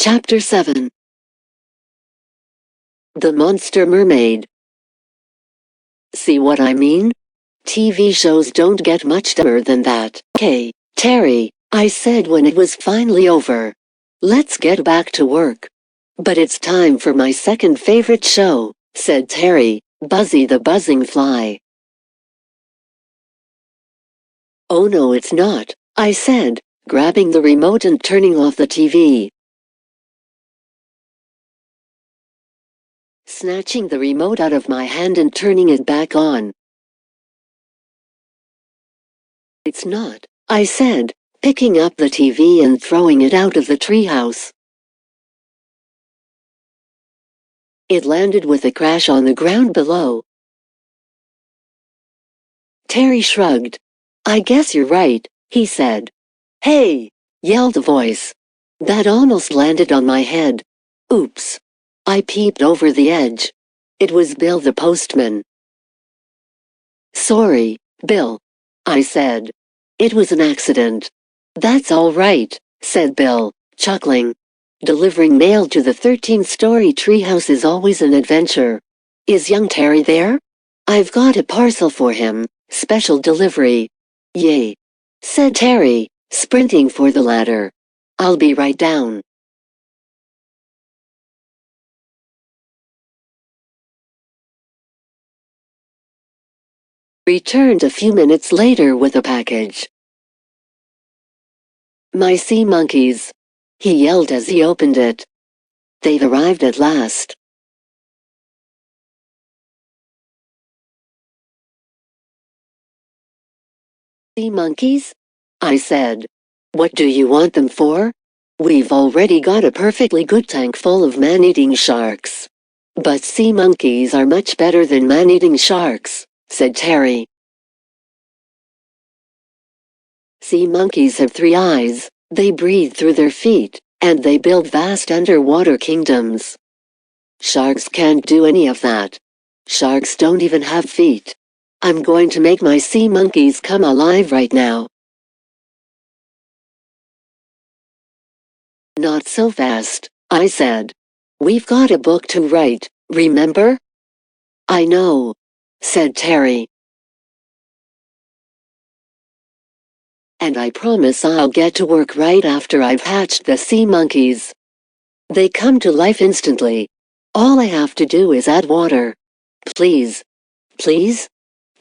Chapter 7. The Monster Mermaid. See what I mean? TV shows don't get much dumber than that. "Okay, Terry," I said when it was finally over. "Let's get back to work." "But it's time for my second favorite show," said Terry, Buzzy the Buzzing Fly. "Oh no, it's not," I said, grabbing the remote and turning off the TV. Snatching the remote out of my hand and turning it back on. "It's not," I said, picking up the TV and throwing it out of the treehouse. It landed with a crash on the ground below. Terry shrugged. "I guess you're right," he said. "Hey!" yelled a voice. That almost landed on my head. Oops. I peeped over the edge. It was Bill the postman. "Sorry, Bill," I said. "It was an accident." "That's all right," said Bill, chuckling. "Delivering mail to the 13-story treehouse is always an adventure. Is young Terry there? I've got a parcel for him, special delivery." "Yay," said Terry, sprinting for the ladder. "I'll be right down." Returned a few minutes later with a package. "My sea monkeys," he yelled as he opened it. "They've arrived at last." "Sea monkeys?" I said. "What do you want them for?" "We've already got a perfectly good tank full of man-eating sharks. But sea monkeys are much better than man-eating sharks," said Terry. "Sea monkeys have 3 eyes, they breathe through their feet, and they build vast underwater kingdoms. Sharks can't do any of that. Sharks don't even have feet. I'm going to make my sea monkeys come alive right now." "Not so fast," I said. "We've got a book to write, remember?" "I know," said Terry. "And I promise I'll get to work right after I've hatched the sea monkeys. They come to life instantly. All I have to do is add water. Please. Please?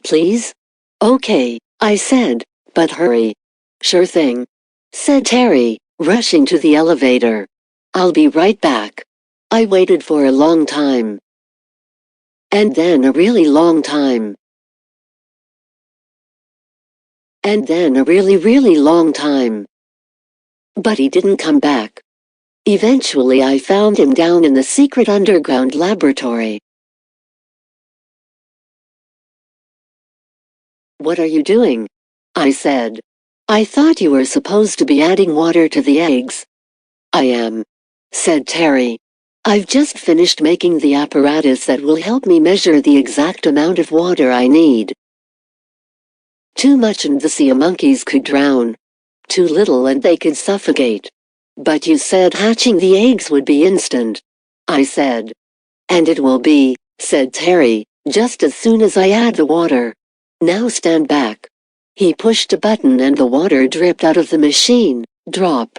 Please?" "Okay," I said, "but hurry." "Sure thing," said Terry, rushing to the elevator. "I'll be right back." I waited for a long time. And then a really long time. And then a really long time. But he didn't come back. Eventually I found him down in the secret underground laboratory. "What are you doing?" I said. "I thought you were supposed to be adding water to the eggs." "I am," said Terry. "I've just finished making the apparatus that will help me measure the exact amount of water I need. Too much and the sea monkeys could drown. Too little and they could suffocate. But you said hatching the eggs would be instant," I said. "And it will be," said Terry, "just as soon as I add the water. Now stand back." He pushed a button and the water dripped out of the machine, drop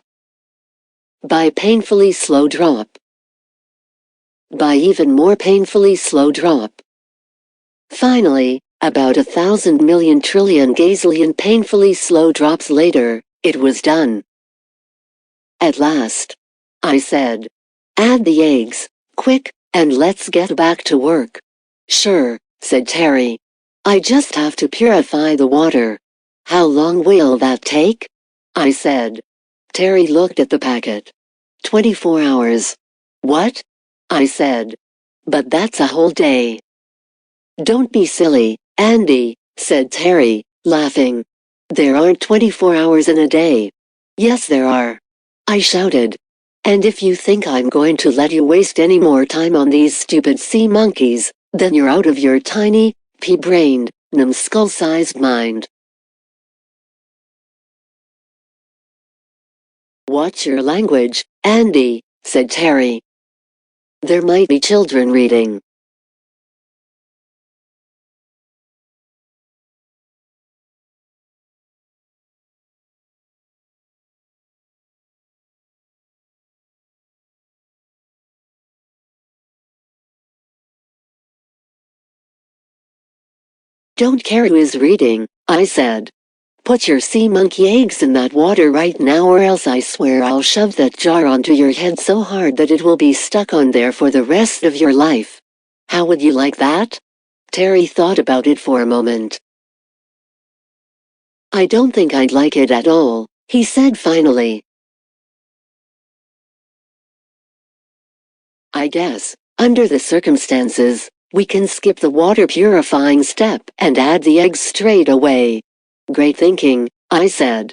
by painfully slow drop by even more painfully slow drop. Finally, about 1,000 million trillion gazillion painfully slow drops later, it was done. "At last," I said. "Add the eggs, quick, and let's get back to work." "Sure," said Terry. "I just have to purify the water." "How long will that take?" I said. Terry looked at the packet. 24 hours. "What?" I said. "But that's a whole day." "Don't be silly, Andy," said Terry, laughing. "There aren't 24 hours in a day." "Yes there are," I shouted. "And if you think I'm going to let you waste any more time on these stupid sea monkeys, then you're out of your tiny, pea-brained, numbskull-sized mind." "Watch your language, Andy," said Terry. There might be children reading. Don't care who is reading, I said. Put your sea monkey eggs in that water right now, or else I swear I'll shove that jar onto your head so hard that it will be stuck on there for the rest of your life. How would you like that? Terry thought about it for a moment. I don't think I'd like it at all, he said finally. I guess, under the circumstances, we can skip the water purifying step and add the eggs straight away. Great thinking, I said.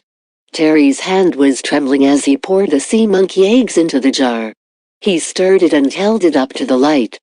Terry's hand was trembling as he poured the sea monkey eggs into the jar. He stirred it and held it up to the light.